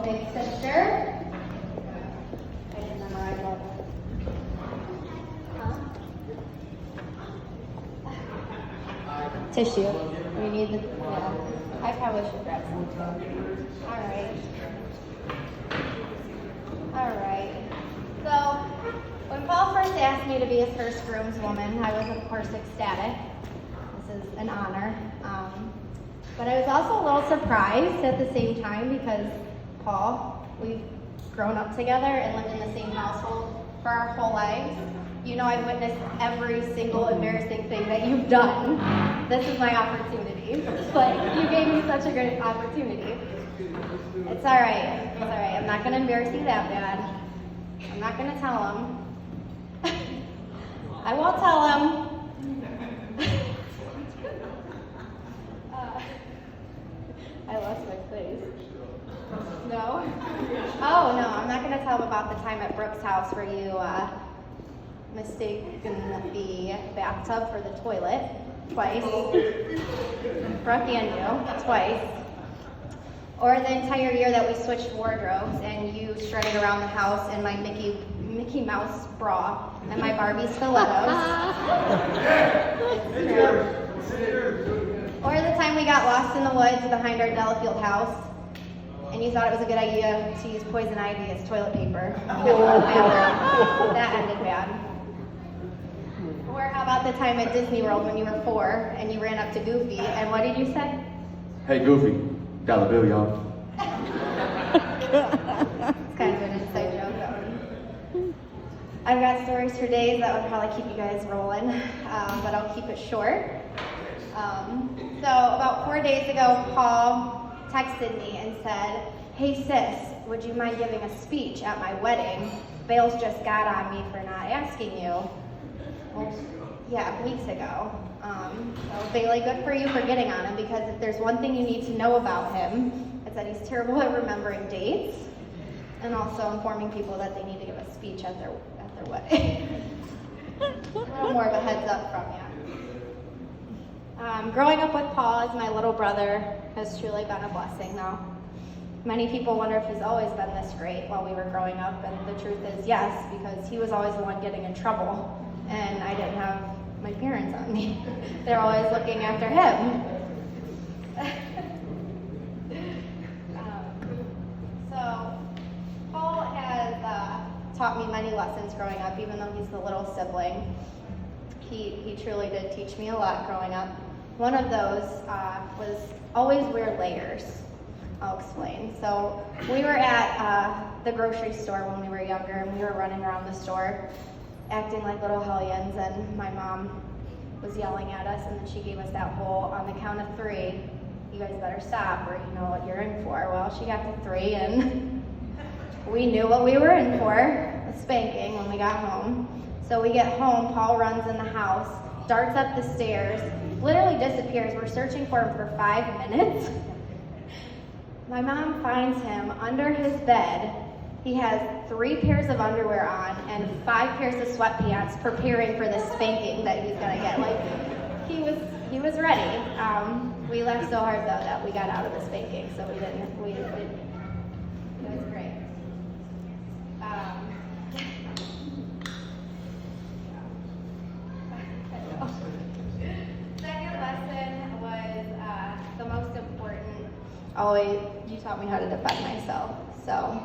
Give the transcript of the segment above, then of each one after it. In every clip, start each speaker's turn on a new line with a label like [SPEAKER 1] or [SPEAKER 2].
[SPEAKER 1] big sister. I didn't memorize all that. Tissue. We need the, yeah. I probably should grab some too. All right. All right. So, when Paul first asked me to be his first groomswoman, I was, of course, ecstatic. This is an honor. But I was also a little surprised at the same time because Paul, we've grown up together and lived in the same household for our whole lives. You know, I've witnessed every single embarrassing thing that you've done. This is my opportunity. But you gave me such a great opportunity. It's all right. It's all right. I'm not going to embarrass you that bad. I'm not going to tell him. I won't tell him. I lost my place. No? Oh, no, I'm not going to tell him about the time at Brooke's house where you mistaken the bathtub for the toilet twice. Brooke and you, twice. Or the entire year that we switched wardrobes and you strutted around the house in my Mickey Mouse bra and my Barbie stilettos. It's true. Or the time we got lost in the woods behind our Delafield house and you thought it was a good idea to use poison ivy as toilet paper. That ended bad. Or how about the time at Disney World when you were 4 and you ran up to Goofy and what did you say?
[SPEAKER 2] Hey Goofy, dollar bill, y'all.
[SPEAKER 1] It's kind of an inside joke, though. I've got stories for days that would probably keep you guys rolling, but I'll keep it short. So about 4 days ago, Paul texted me and said, "Hey sis, would you mind giving a speech at my wedding? Bales just got on me for not asking you." Well, yeah, weeks ago. So Bailey, good for you for getting on him, because if there's one thing you need to know about him, it's that he's terrible at remembering dates and also informing people that they need to give a speech at their wedding. A little more of a heads up from you. Growing up with Paul as my little brother has truly been a blessing though. Many people wonder if he's always been this great while we were growing up, and the truth is yes, because he was always the one getting in trouble, and I didn't have my parents on me. They're always looking after him. So Paul has taught me many lessons growing up, even though he's the little sibling. He truly did teach me a lot growing up. One of those was always wear layers. I'll explain. So we were at the grocery store when we were younger, and we were running around the store acting like little hellions, and my mom was yelling at us, and then she gave us that whole, on the count of 3, you guys better stop or you know what you're in for. Well, she got to 3 and we knew what we were in for, a spanking when we got home. So we get home, Paul runs in the house, darts up the stairs, literally disappears. We're searching for him for 5 minutes. My mom finds him under his bed. He has 3 pairs of underwear on and 5 pairs of sweatpants, preparing for the spanking that he's gonna get. Like, he was ready. We laughed so hard though that we got out of the spanking, so we didn't. It was great. Second lesson was the most important. Always, you taught me how to defend myself. So,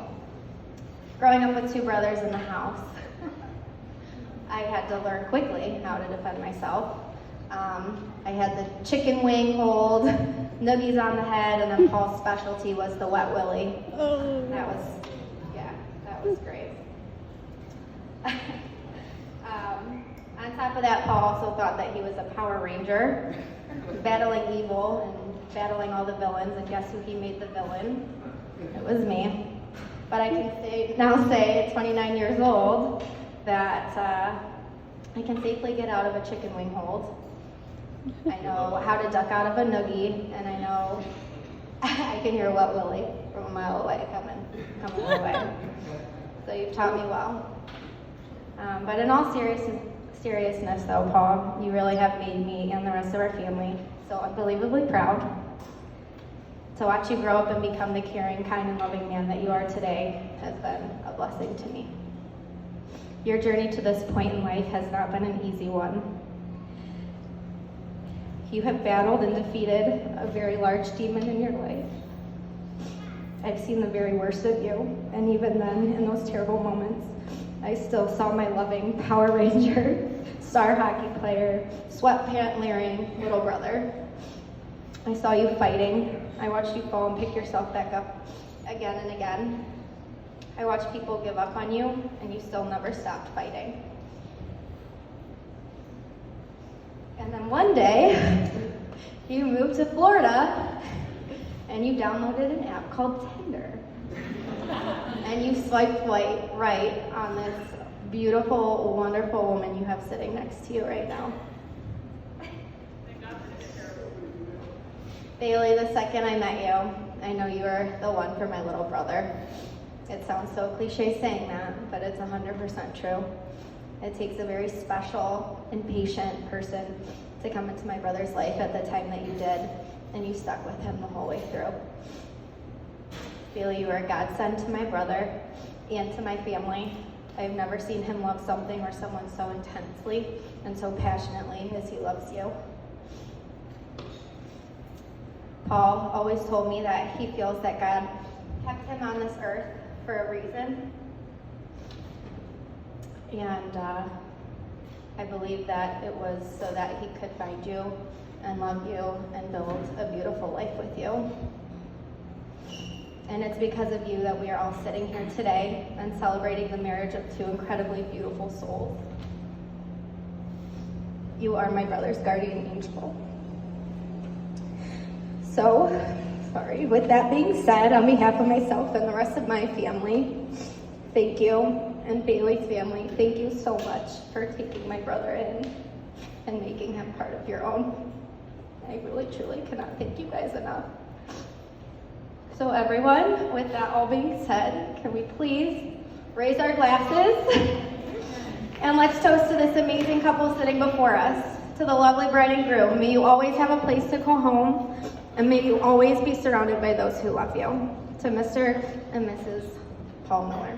[SPEAKER 1] growing up with 2 brothers in the house, I had to learn quickly how to defend myself. I had the chicken wing hold, noogies on the head, and then Paul's specialty was the wet willy. That was great. On top of that, Paul also thought that he was a Power Ranger, battling evil and battling all the villains, and guess who he made the villain? It was me. But I can now say at 29 years old that I can safely get out of a chicken wing hold. I know how to duck out of a noogie, and I know I can hear wet willy from a mile away coming my way. So you've taught me well. But in all seriousness though, Paul, you really have made me and the rest of our family so unbelievably proud To watch you grow up and become the caring, kind, and loving man that you are today has been a blessing to me. Your journey to this point in life has not been an easy one. You have battled and defeated a very large demon in your life. I've seen the very worst of you, and even then, in those terrible moments, I still saw my loving Power Ranger, star hockey player, sweatpant-wearing little brother. I saw you fighting. I watched you fall and pick yourself back up again and again. I watched people give up on you, and you still never stopped fighting. And then one day, you moved to Florida, and you downloaded an app called Tinder. And you swiped right on this beautiful, wonderful woman you have sitting next to you right now. Bailey, the second I met you, I know you were the one for my little brother. It sounds so cliche saying that, but it's 100% true. It takes a very special and patient person to come into my brother's life at the time that you did, and you stuck with him the whole way through. Bailey, you are a godsend to my brother and to my family. I've never seen him love something or someone so intensely and so passionately as he loves you. Paul always told me that he feels that God kept him on this earth for a reason. And I believe that it was so that he could find you and love you and build a beautiful life with you. And it's because of you that we are all sitting here today and celebrating the marriage of two incredibly beautiful souls. You are my brother's guardian angel. So, with that being said, on behalf of myself and the rest of my family, thank you, and Bailey's family, thank you so much for taking my brother in and making him part of your own. I really, truly cannot thank you guys enough. So everyone, with that all being said, can we please raise our glasses and let's toast to this amazing couple sitting before us, to the lovely bride and groom. May you always have a place to call home, and may you always be surrounded by those who love you. To Mr. and Mrs. Paul Miller.